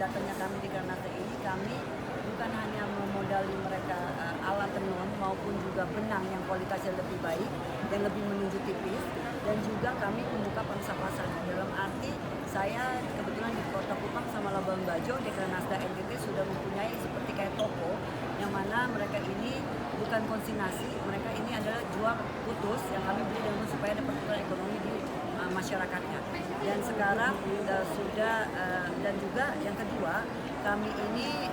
datangnya kami di Granada ini, kami bukan hanya memodali mereka alat tenun maupun juga benang yang kualitasnya lebih baik dan lebih menunjuk tipis, dan juga kami membuka pangsa pasar. Dalam arti saya kebetulan di Kota Kupang sama Labuan Bajo di Granada NTT sudah mempunyai seperti kayak toko yang mana mereka ini bukan konsignasi, mereka ini adalah jual putus yang kami beli dengan supaya ada perputaran ekonomi di masyarakatnya. Dan sekarang sudah dan juga yang kedua, kami ini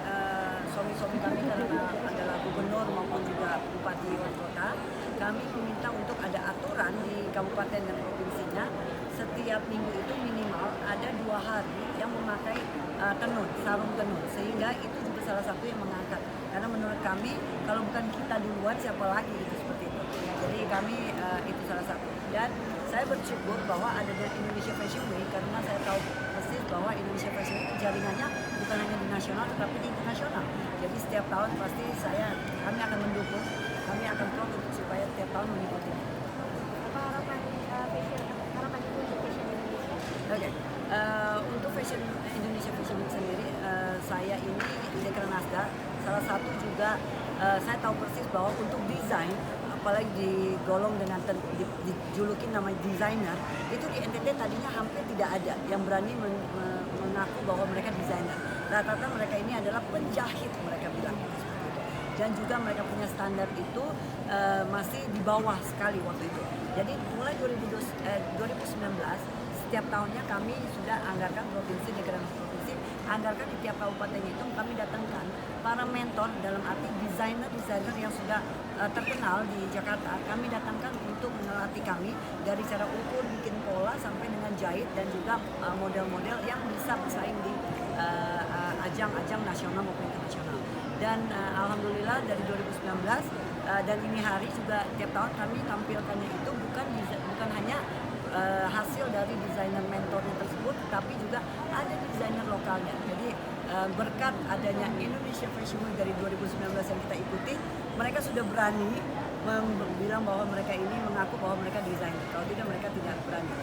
suami-suami kami karena adalah gubernur maupun juga bupati wali kota, kami meminta untuk ada aturan di kabupaten dan provinsinya setiap minggu itu minimal ada 2 hari yang memakai tenun, sarung tenun, sehingga itu juga salah satu yang mengangkat. Karena menurut kami kalau bukan kita duluan siapa lagi gitu, seperti itu. Jadi kami itu salah satu. Dan saya bersyukur bahwa ada Indonesia Fashion Week karena saya tahu persis bahwa Indonesia Fashion Week jaringannya bukan hanya di nasional tetapi di internasional. Jadi setiap tahun pasti kami akan mendukung, kami akan produk supaya setiap tahun mengikuti. Apa harapan untuk fashion Indonesia? Oke. Untuk fashion Indonesia Fashion Week sendiri, saya ini di Granada salah satu juga saya tahu persis bahwa untuk desain apalagi digolong dengan dijulukin nama desainer, itu di NTT tadinya hampir tidak ada yang berani mengaku bahwa mereka desainer. Rata-rata mereka ini adalah penjahit, mereka bilang seperti itu. Dan juga mereka punya standar itu masih di bawah sekali waktu itu. Jadi mulai 2019 setiap tahunnya kami sudah anggarkan provinsi di provinsi, anggarkan di tiap kabupaten itu kami datangkan para mentor dalam arti desainer yang sudah terkenal di Jakarta, kami datangkan untuk melatih kami dari cara ukur, bikin pola sampai dengan jahit dan juga model-model yang bisa bersaing di ajang-ajang nasional maupun internasional. Dan alhamdulillah dari 2019 dan ini hari juga tiap tahun kami tampilkannya itu bukan hanya hasil dari desainer mentornya tersebut, tapi juga ada desainer lokalnya. Jadi berkat adanya Indonesia Fashion Week dari 2019 yang kita ikuti, mereka sudah berani bilang bahwa mereka ini mengaku bahwa mereka desainer. Kalau tidak mereka tidak berani.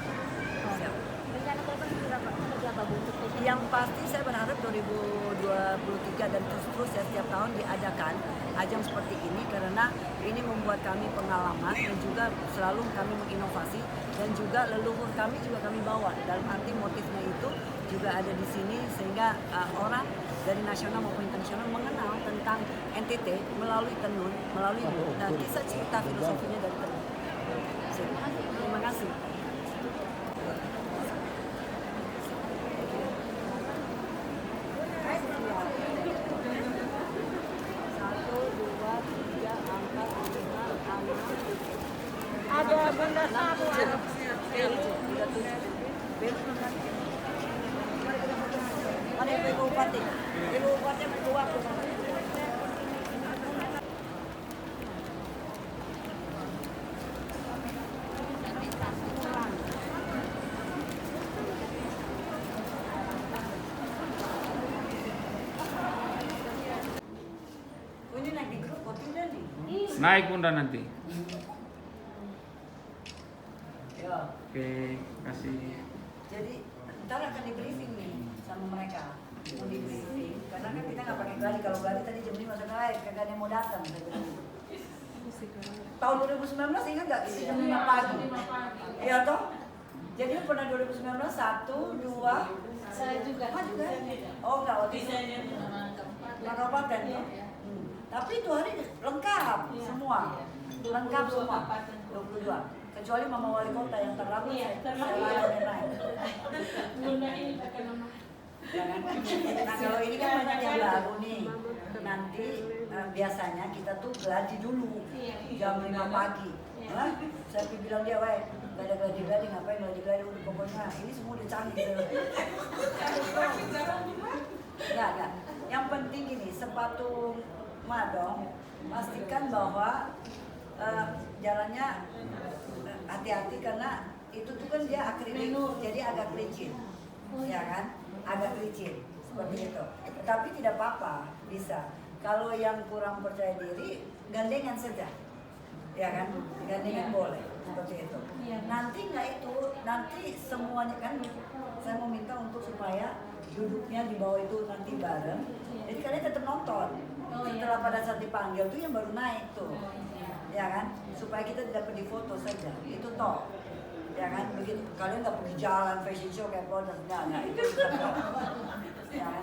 Siap. Rencana ke depan seperti apa Bu untuk fashion? Yang pasti saya berharap 2023 dan terus ya setiap tahun diadakan ajang seperti ini karena ini membuat kami pengalaman dan juga selalu kami menginovasi dan juga leluhur kami juga kami bawa dalam arti motifnya itu juga ada di sini sehingga orang dari nasional maupun internasional mengenal tentang NTT melalui tenun, melalui kisah cerita filosofinya dari tenun. Terima kasih. Ada benda sapu. Mana Ibu Bupati? Ibu Bupati berdua. Ini naik di grup, kok tidak nih? Naik Bunda nanti. Ya. Oke, kasih. Jadi ntar akan di briefing nih sama mereka, mau di briefing karena kan kita nggak pakai gladi. Kalau gladi tadi jam 5 sudah naik, kagak ada yang mau datang. Tahun 2019 ingat nggak jam 5 pagi? Iya toh? Jadi pernah 2019 1, 2. Saya juga. Juga. Oh nggak waktu itu. Kabupaten toh. Tapi itu hari lengkap semua, lengkap semua 22. Kecuali Mama Wali Kota yang terlambat, saya larang naik. Bunda ini pakai nama. Nah kalau ini kan banyak yang baru nih. Nanti biasanya kita tuh gladi dulu jam 5 pagi. Hah? Saya bilang dia, weh, gak ada gladi-gladi, ngapain gladi-gladi, udah pokoknya ini semua udah canggih. Enggak. Yang penting gini, sepatu madong, pastikan bahwa jalannya hati-hati karena itu tuh kan dia akrilik, jadi agak licin, ya kan? Agak licin seperti itu. Tetapi tidak apa-apa, bisa. Kalau yang kurang percaya diri, gandengan saja, ya kan? Gandengan boleh seperti itu. Nanti nggak itu, nanti semuanya kan saya mau minta untuk supaya duduknya di bawah itu nanti bareng. Jadi kalian tetap nonton. Setelah pada saat dipanggil tuh yang baru naik tuh, ya kan? Supaya kita tidak pergi foto saja. Itu toh, ya kan? Begitu kalian nggak pergi jalan fashion show kayak produk, nggak itu. Ya kan?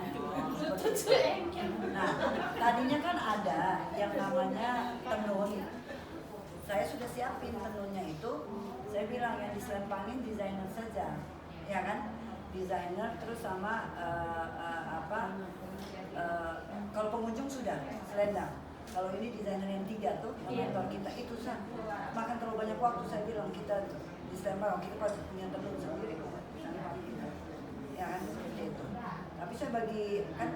Nah, tadinya kan ada yang namanya tenun. Saya sudah siapin tenunnya itu. Saya bilang yang diselempangin desainer saja, ya kan? Desainer terus sama kalau pengunjung sudah selendang. Kalau ini desainer yang 3 tuh, yang mentor kita itu makan terlalu banyak waktu. Saya bilang kita di selempang kita pasti punya tenun sendiri, ya kan seperti itu. Tapi saya bagi kan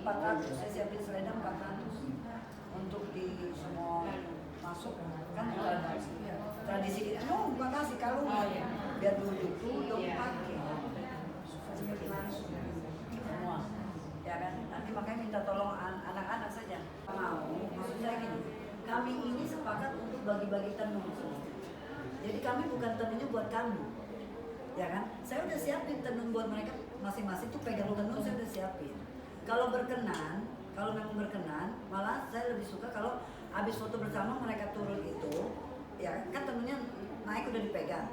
400, saya siapin selendang 400 untuk di semua masuk kan tradisi kita. No, bukan kasih kalung biar duduk pakai semua, ya kan. Nanti makanya minta tolong anak-anak saja. Maksud saya gini, kami ini sepakat untuk bagi-bagi tenun semua. Jadi kami bukan tenunnya buat kami, ya kan. Saya udah siapin tenun buat mereka masing-masing tuh pegang tenun saya udah siapin. Kalau berkenan, kalau memang berkenan, malah saya lebih suka kalau habis foto bersama mereka turun itu, ya kan tenunnya naik udah dipegang.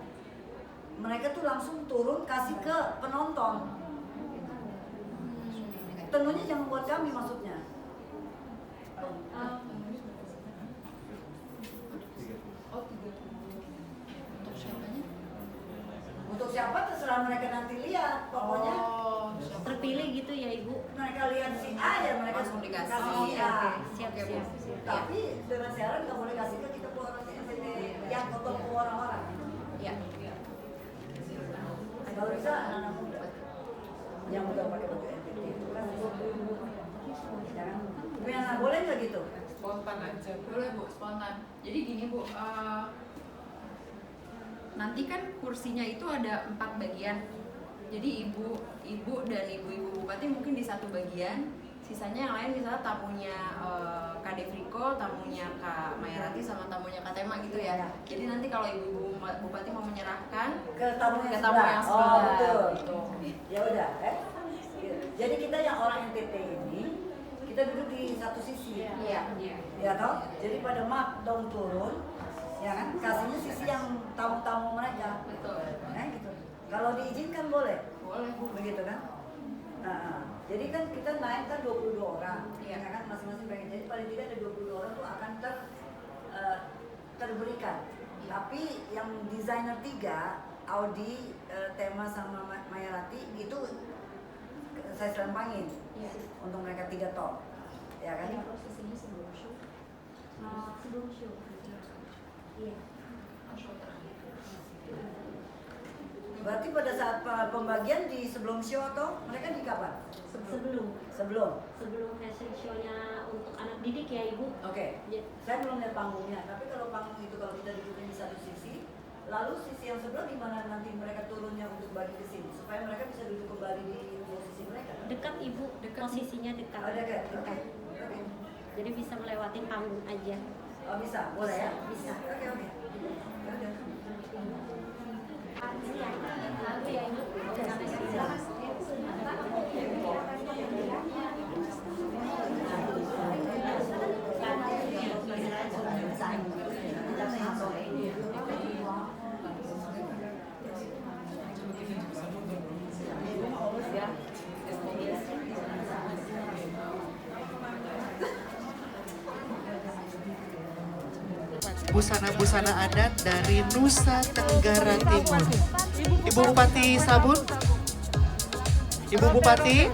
Mereka tuh langsung turun kasih ke penonton. Tenunnya jangan buat kami maksudnya. Untuk siapa terserah mereka nanti lihat, pokoknya. Terpilih gitu ya Ibu. Mereka lihat si A ya mereka Langsung dikasih. kasih si A. Siap. Tapi dengan syarat nggak boleh kasih ke kita orang NTT yang foto ke orang-orang. Ya. Kalau bisa anak-anak muda yang udah pakai baju NTT itu kan. Jangan. Yang boleh nggak gitu? Spontan aja. Boleh Bu, spontan. Jadi gini Bu, nanti kan kursinya itu ada 4 bagian. Jadi ibu dan ibu-ibu bupati mungkin di satu bagian, sisanya yang lain misalnya tamunya Kak Devriko, tamunya Kak Mayarati sama tamunya Kak Tema gitu ya. Jadi nanti kalau ibu-ibu bupati mau menyerahkan Ke tamu yang sebelah. sebelah. Oh betul. Gitu. Ya udah, Jadi kita yang orang NTT ini kita duduk di satu sisi. Iya. Ya toh? Jadi pada mak dong turun, ya kan? Kasihnya sisi yang tamu-tamu mereka. Betul. Nah gitu. Kalau diizinkan boleh. Boleh Bu. Begitu kan? Nah, jadi kan kita naik kan 22 orang, Iya. ya kan masing-masing pengen. Jadi paling tidak ada 22 orang tuh akan terberikan. Tapi yang desainer 3, Audi, Tema sama Mayarati itu saya selempangin untuk mereka 3 top, ya kan? Prosesinya sebelum show. Sebelum show. Iya. Berarti pada saat pembagian di sebelum show atau mereka di kapan? Sebelum. Sebelum fashion show-nya untuk anak didik ya Ibu. Oke. Ya. Saya belum lihat panggungnya, tapi kalau panggung itu kalau kita duduknya di satu sisi, lalu sisi yang sebelah gimana nanti mereka turunnya untuk bagi ke sini supaya mereka bisa duduk kembali di posisi mereka. Dekat Ibu, posisinya dekat. Ada kan? Oke. Jadi bisa melewatin panggung aja. Oh bisa, boleh ya? Bisa. Oke. Ya udah. Lalu ya Ibu. Busana-busana adat dari Nusa Tenggara Timur. Ibu Bupati Sabun, Ibu Bupati.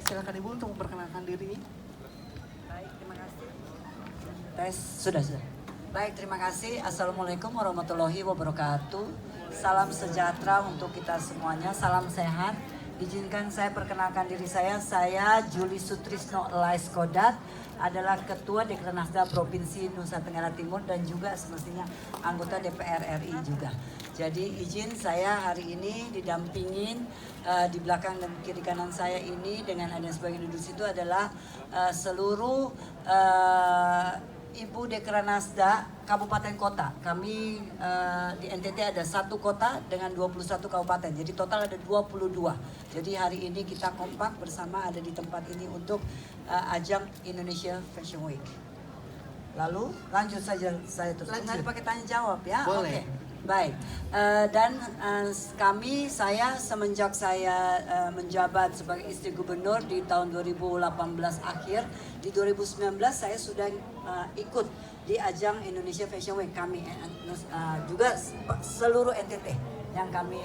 Silakan Ibu untuk memperkenalkan diri. Baik, terima kasih. Tes, sudah. Baik, terima kasih. Assalamualaikum warahmatullahi wabarakatuh. Salam sejahtera untuk kita semuanya, salam sehat. Izinkan saya perkenalkan diri saya Juli Sutrisno Laiskodat, adalah Ketua Dekranasda Provinsi Nusa Tenggara Timur dan juga semestinya anggota DPR RI juga. Jadi izin saya hari ini didampingin di belakang dan kiri kanan saya ini dengan ada sebagai duduk situ adalah seluruh Ibu Dekranasda Kabupaten Kota. Kami di NTT ada 1 kota dengan 21 kabupaten. Jadi total ada 22. Jadi hari ini kita kompak bersama ada di tempat ini untuk ajang Indonesia Fashion Week. Lalu lanjut saja saya terus. Nggak pakai tanya jawab ya. Boleh. Oke. Baik, saya semenjak saya menjabat sebagai istri gubernur di tahun 2018 akhir, di 2019 saya sudah ikut di ajang Indonesia Fashion Week. Kami juga seluruh NTT yang kami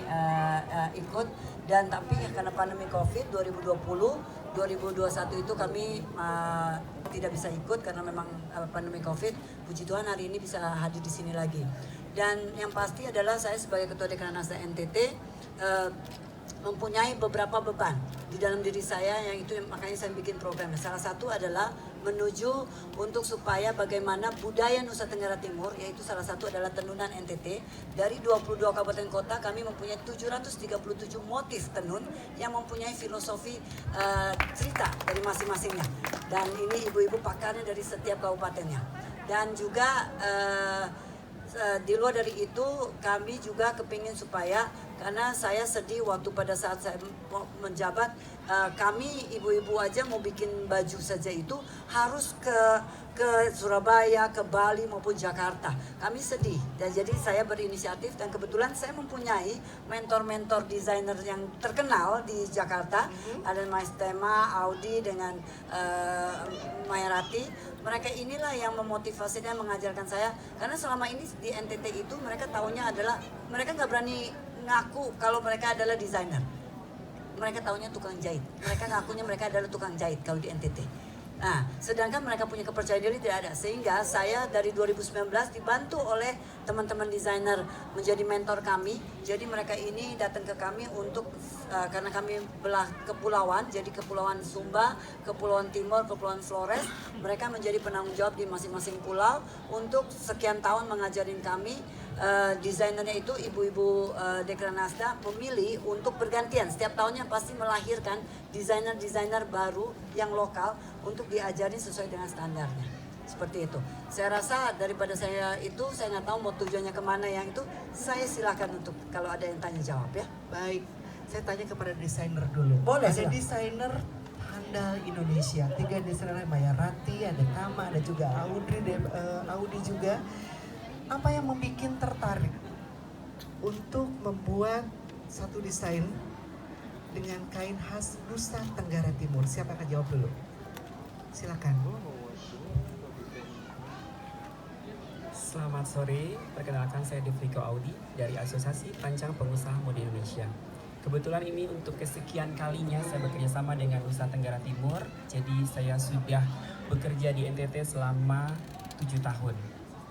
ikut, dan tapi karena pandemi COVID 2020, 2021 itu kami tidak bisa ikut karena memang pandemi COVID. Puji Tuhan hari ini bisa hadir di sini lagi. Dan yang pasti adalah saya sebagai Ketua Dekranasda NTT mempunyai beberapa beban di dalam diri saya, yang itu makanya saya bikin program. Salah satu adalah menuju untuk supaya bagaimana budaya Nusa Tenggara Timur, yaitu salah satu adalah tenunan NTT. Dari 22 kabupaten kota kami mempunyai 737 motif tenun yang mempunyai filosofi cerita dari masing-masingnya. Dan ini ibu-ibu pakarnya dari setiap kabupatennya. Dan juga di luar dari itu kami juga kepingin supaya, karena saya sedih waktu pada saat saya menjabat, kami ibu-ibu aja mau bikin baju saja itu harus ke Surabaya, ke Bali maupun Jakarta. Kami sedih, dan jadi saya berinisiatif, dan kebetulan saya mempunyai mentor-mentor desainer yang terkenal di Jakarta. Ada Mas Tema, Audi dengan Mayarati. Mereka inilah yang memotivasi dan mengajarkan saya, karena selama ini di NTT itu mereka taunya adalah, mereka nggak berani ngaku kalau mereka adalah desainer. Mereka taunya tukang jahit. Mereka ngakunya mereka adalah tukang jahit kalau di NTT. Nah, sedangkan mereka punya kepercayaan diri tidak ada. Sehingga saya dari 2019 dibantu oleh teman-teman desainer menjadi mentor kami. Jadi mereka ini datang ke kami untuk, karena kami belah kepulauan, jadi Kepulauan Sumba, Kepulauan Timur, Kepulauan Flores. Mereka menjadi penanggung jawab di masing-masing pulau untuk sekian tahun mengajarin kami. Desainernya itu ibu-ibu Dekranasda memilih untuk bergantian. Setiap tahunnya pasti melahirkan desainer-desainer baru yang lokal untuk diajarin sesuai dengan standarnya. Seperti itu. Saya rasa daripada saya itu, saya nggak tahu mau tujuannya kemana, yang itu saya silakan untuk kalau ada yang tanya jawab ya. Baik, saya tanya kepada desainer dulu. Boleh, Ada silakan. desainer handal Indonesia, 3 desainer, Mayarati, ada Tama, ada juga Audi juga. Apa yang membuat tertarik untuk membuat satu desain dengan kain khas Nusa Tenggara Timur? Siapa akan jawab dulu? Silakan. Selamat sore, perkenalkan saya Devriko Audi dari Asosiasi Perancang Pengusaha Mode Indonesia. Kebetulan ini untuk kesekian kalinya saya bekerja sama dengan Nusa Tenggara Timur. Jadi saya sudah bekerja di NTT selama 7 tahun.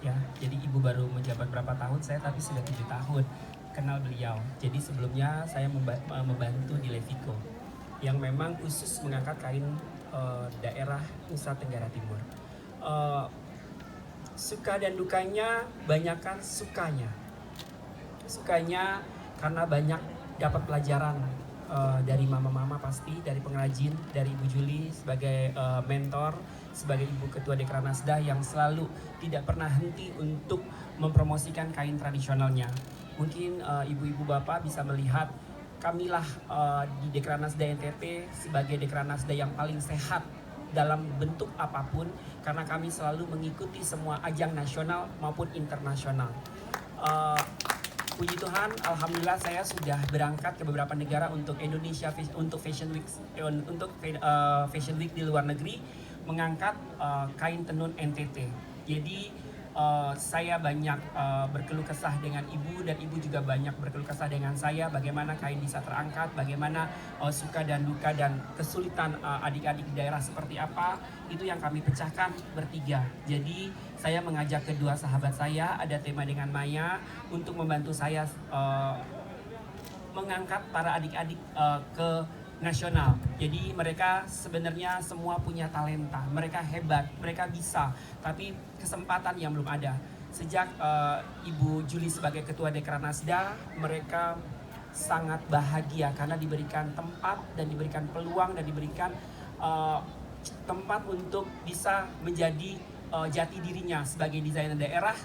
Ya, jadi ibu baru menjabat berapa tahun, saya tapi sudah 7 tahun kenal beliau. Jadi sebelumnya saya membantu di Levico yang memang khusus mengangkat kain daerah Nusa Tenggara Timur. Suka dan dukanya, banyakkan sukanya. Sukanya karena banyak dapat pelajaran dari mama-mama pasti, dari pengrajin, dari Ibu Juli sebagai mentor, sebagai Ibu Ketua Dekranasda yang selalu tidak pernah henti untuk mempromosikan kain tradisionalnya. Mungkin ibu-ibu bapak bisa melihat kamilah di Dekranasda NTT sebagai Dekranasda yang paling sehat dalam bentuk apapun, karena kami selalu mengikuti semua ajang nasional maupun internasional. Puji Tuhan, alhamdulillah saya sudah berangkat ke beberapa negara untuk Indonesia untuk Fashion Week, Fashion Week di luar negeri, mengangkat kain tenun NTT. Jadi saya banyak berkeluh kesah dengan ibu, dan ibu juga banyak berkeluh kesah dengan saya bagaimana kain bisa terangkat, bagaimana suka dan duka dan kesulitan adik-adik di daerah seperti apa, itu yang kami pecahkan bertiga. Jadi saya mengajak kedua sahabat saya, ada tema dengan Maya, untuk membantu saya mengangkat para adik-adik ke nasional. Jadi mereka sebenarnya semua punya talenta, mereka hebat, mereka bisa, tapi kesempatan yang belum ada. Sejak Ibu Juli sebagai Ketua Dekranasda, mereka sangat bahagia karena diberikan tempat dan diberikan peluang dan diberikan tempat untuk bisa menjadi jati dirinya sebagai desainer daerah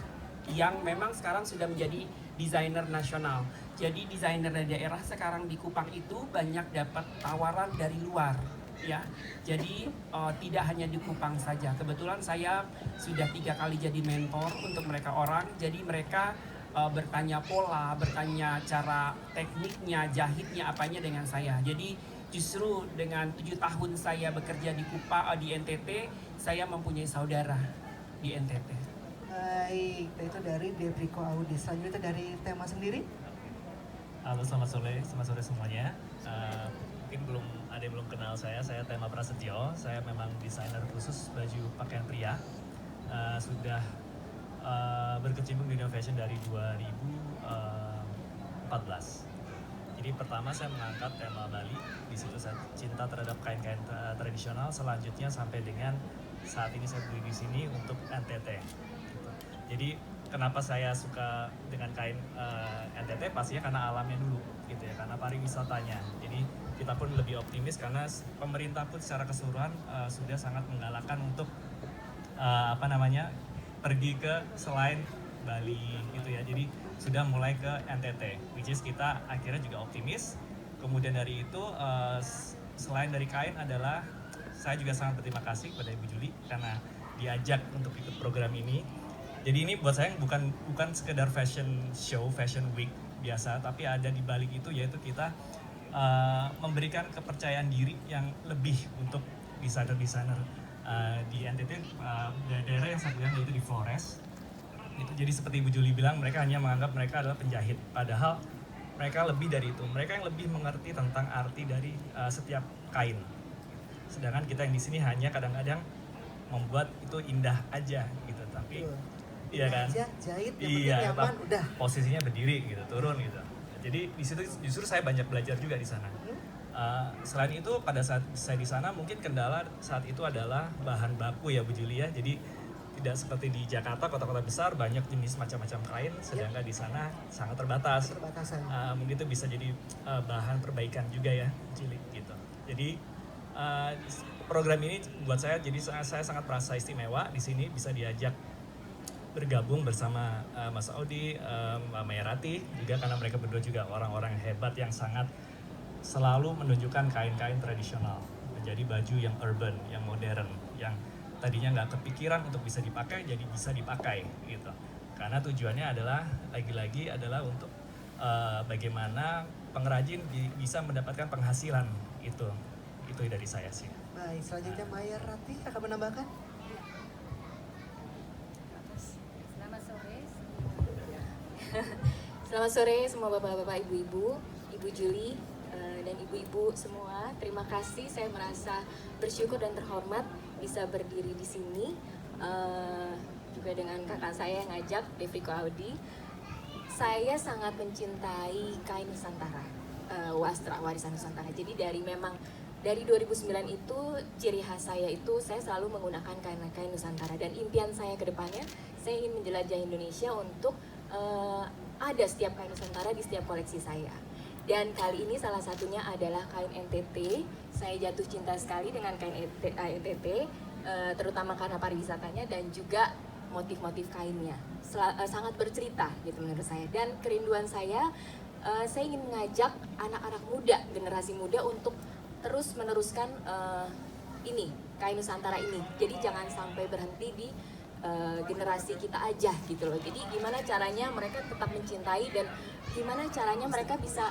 yang memang sekarang sudah menjadi desainer nasional. Jadi desainer dari daerah sekarang di Kupang itu banyak dapat tawaran dari luar, ya. Jadi tidak hanya di Kupang saja. Kebetulan saya sudah 3 kali jadi mentor untuk mereka orang. Jadi mereka bertanya pola, bertanya cara tekniknya, jahitnya, apanya dengan saya. Jadi justru dengan 7 tahun saya bekerja di Kupang, di NTT, saya mempunyai saudara di NTT. Baik, itu dari Devrico Audi. Selanjutnya dari tema sendiri. Halo, selamat sore semuanya. Mungkin ada yang belum kenal saya Tema Prasetyo. Saya memang desainer khusus baju pakaian pria. Sudah berkecimpung di dunia fashion dari 2014. Jadi pertama saya mengangkat tema Bali, di situ saya cinta terhadap kain-kain tradisional. Selanjutnya sampai dengan saat ini saya berdiri di sini untuk NTT. Gitu. Jadi kenapa saya suka dengan kain NTT, pastinya karena alamnya dulu gitu ya, karena pariwisatanya. Jadi kita pun lebih optimis karena pemerintah pun secara keseluruhan sudah sangat menggalakkan untuk pergi ke selain Bali gitu ya. Jadi sudah mulai ke NTT, which is kita akhirnya juga optimis. Kemudian dari itu selain dari kain adalah saya juga sangat berterima kasih kepada Ibu Juli karena diajak untuk ikut program ini. Jadi ini buat saya bukan sekedar fashion show, fashion week biasa, tapi ada di balik itu, yaitu kita memberikan kepercayaan diri yang lebih untuk desainer-desainer di NTT, daerah yang saya bilang yaitu di Flores. Itu jadi seperti Ibu Juli bilang, mereka hanya menganggap mereka adalah penjahit, padahal mereka lebih dari itu. Mereka yang lebih mengerti tentang arti dari setiap kain. Sedangkan kita yang di sini hanya kadang-kadang membuat itu indah aja gitu, tapi iya kan? Jahit, iya, nyaman, udah. Posisinya berdiri gitu, turun gitu. Jadi di situ justru saya banyak belajar juga di sana. Selain itu pada saat saya di sana mungkin kendala saat itu adalah bahan baku ya Bu Juli ya. Jadi tidak seperti di Jakarta, kota-kota besar banyak jenis macam-macam kain, sedangkan di sana sangat terbatas. Mungkin itu bisa jadi bahan perbaikan juga ya, Juli gitu. Jadi program ini buat saya, jadi saya sangat merasa istimewa di sini bisa diajak bergabung bersama Mas Audi, Mbak Mayarati juga, karena mereka berdua juga orang-orang yang hebat yang sangat selalu menunjukkan kain-kain tradisional menjadi baju yang urban, yang modern, yang tadinya nggak kepikiran untuk bisa dipakai jadi bisa dipakai gitu. Karena tujuannya adalah lagi-lagi adalah untuk bagaimana pengrajin bisa mendapatkan penghasilan itu dari saya sih. Baik, selanjutnya Mayarati akan menambahkan. Selamat sore semua bapak-bapak, ibu-ibu, Ibu Juli, dan ibu-ibu semua. Terima kasih, saya merasa bersyukur dan terhormat bisa berdiri di sini. Juga dengan kakak saya yang ngajak, Devrico Audi. Saya sangat mencintai kain Nusantara, wastra warisan Nusantara. Jadi dari 2009 itu ciri khas saya itu saya selalu menggunakan kain-kain Nusantara, dan impian saya ke depannya saya ingin menjelajahi Indonesia untuk ada setiap kain Nusantara di setiap koleksi saya. Dan kali ini salah satunya adalah kain NTT. Saya jatuh cinta sekali dengan kain NTT, terutama karena pariwisatanya dan juga motif-motif kainnya. Sangat bercerita gitu menurut saya. Dan kerinduan saya ingin mengajak anak-anak muda, generasi muda untuk terus meneruskan ini kain Nusantara ini. Jadi jangan sampai berhenti di generasi kita aja gitu loh. Jadi gimana caranya mereka tetap mencintai, dan gimana caranya mereka bisa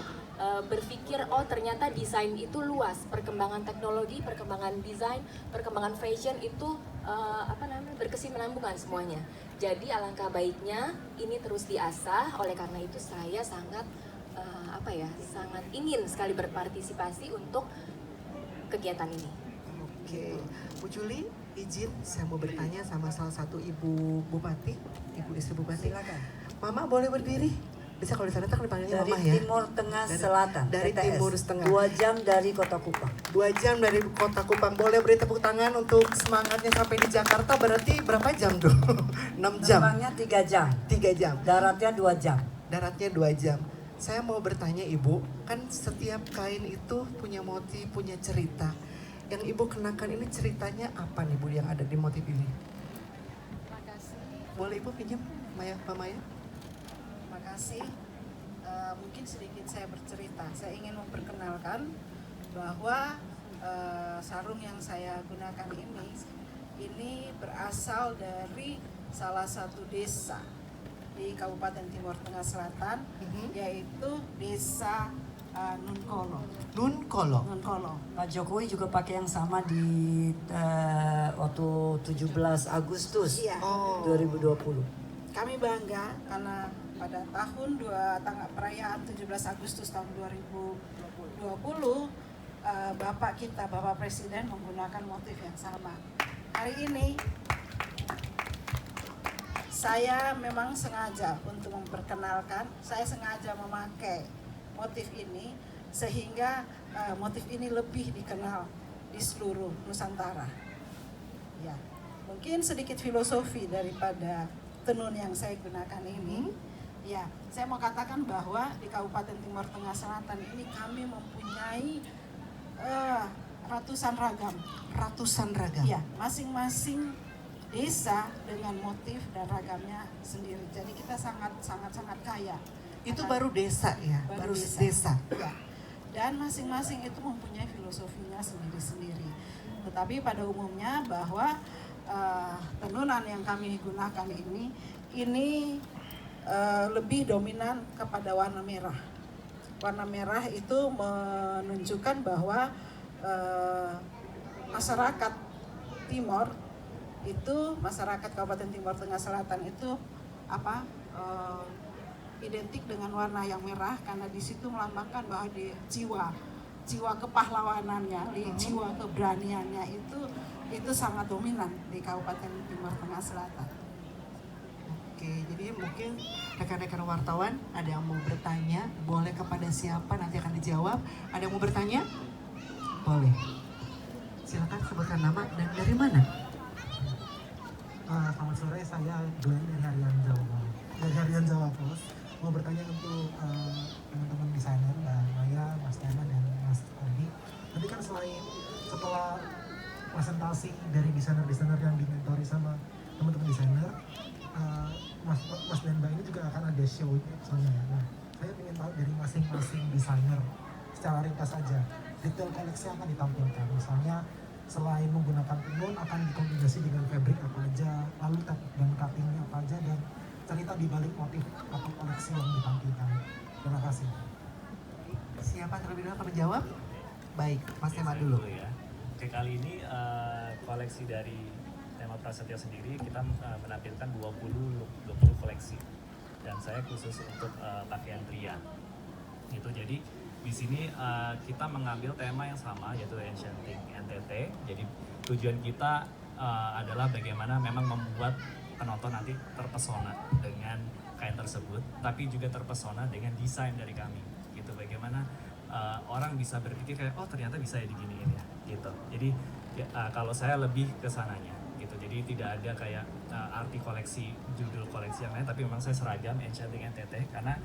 berpikir, oh ternyata desain itu luas, perkembangan teknologi, perkembangan desain, perkembangan fashion itu berkesinambungan semuanya. Jadi alangkah baiknya ini terus diasah. Oleh karena itu saya sangat sangat ingin sekali berpartisipasi untuk kegiatan ini. Oke, Bu Juli, izin saya mau bertanya sama salah satu ibu bupati, ibu istri bupati. Silakan. Mama boleh berdiri? Bisa kalau di sana kan dipanggilnya Dari Mama ya? Timur Tengah Selatan. Dari TTS. Timur Tengah. 2 jam dari Kota Kupang. 2 jam dari Kota Kupang. Boleh beri tepuk tangan untuk semangatnya sampai di Jakarta. Berarti berapa jam tuh? 6 jam. Terbangnya 3 jam. 3 jam. Daratnya 2 jam. Daratnya 2 jam. Saya mau bertanya Ibu, kan setiap kain itu punya motif, punya cerita. Yang Ibu kenakan ini ceritanya apa nih Bu yang ada di motif ini? Makasih. Boleh Ibu pinjam, Pak Maya? Makasih. Mungkin sedikit saya bercerita. Saya ingin memperkenalkan bahwa sarung yang saya gunakan ini berasal dari salah satu desa di Kabupaten Timur Tengah Selatan, yaitu Desa Nunkolo. Nunkolo. Pak Jokowi juga pakai yang sama di waktu 17 Agustus Iya. 2020. Kami bangga karena pada perayaan 17 Agustus tahun 2020 Bapak Presiden menggunakan motif yang sama. Hari ini saya memang sengaja untuk memperkenalkan, saya sengaja memakai motif ini sehingga motif ini lebih dikenal di seluruh Nusantara. Ya, mungkin sedikit filosofi daripada tenun yang saya gunakan ini. Ya, saya mau katakan bahwa di Kabupaten Timur Tengah Selatan ini kami mempunyai ratusan ragam. Ratusan ragam. Ya, masing-masing desa dengan motif dan ragamnya sendiri. Jadi kita sangat kaya. Itu baru desa ya, baru desa. Ya. Dan masing-masing itu mempunyai filosofinya sendiri-sendiri. Tetapi pada umumnya bahwa tenunan yang kami gunakan ini lebih dominan kepada warna merah. Warna merah itu menunjukkan bahwa masyarakat Timor itu, masyarakat Kabupaten Timur Tengah Selatan itu identik dengan warna yang merah karena di situ melambangkan bahwa di jiwa kepahlawanannya, di jiwa keberaniannya itu sangat dominan di Kabupaten Timur Tengah Selatan. Oke, jadi mungkin rekan-rekan wartawan ada yang mau bertanya, boleh kepada siapa nanti akan dijawab. Ada yang mau bertanya? Boleh. Silakan sebutkan nama dan dari mana? Selamat sore, saya Glenn dari Harian Jawa Post. Mau bertanya untuk teman-teman desainer, Mbak Maya, Mas Tena, dan Mas Andi. Tadi kan setelah presentasi dari desainer-desainer yang dimentori sama teman-teman desainer, Mas dan Mbak ini juga akan ada show soalnya. Nah, saya ingin tahu dari masing-masing desainer secara ringkas saja detail koleksi yang akan ditampilkan. Misalnya selain menggunakan tenun akan dikombinasi dengan fabric apa aja, lalu dan cuttingnya apa aja, dan cerita di balik motif atau koleksi yang ditampilkan. Terima kasih. Siapa terlebih dahulu akan menjawab? Baik, Mas Tema dulu. Ya. Oke, kali ini koleksi dari Tema Prasetya sendiri kita menampilkan 20 koleksi, dan saya khusus untuk pakaian pria. Itu jadi di sini kita mengambil tema yang sama, yaitu Enchanting NTT. Jadi tujuan kita adalah bagaimana memang membuat penonton nanti terpesona dengan kain tersebut, tapi juga terpesona dengan desain dari kami. Gitu, bagaimana orang bisa berpikir kayak, oh ternyata bisa ya diginiin ya, gitu. Jadi kalau saya lebih ke sananya, gitu. Jadi tidak ada kayak arti koleksi, judul koleksi yang lain, tapi memang saya seragam Enchanting NTT karena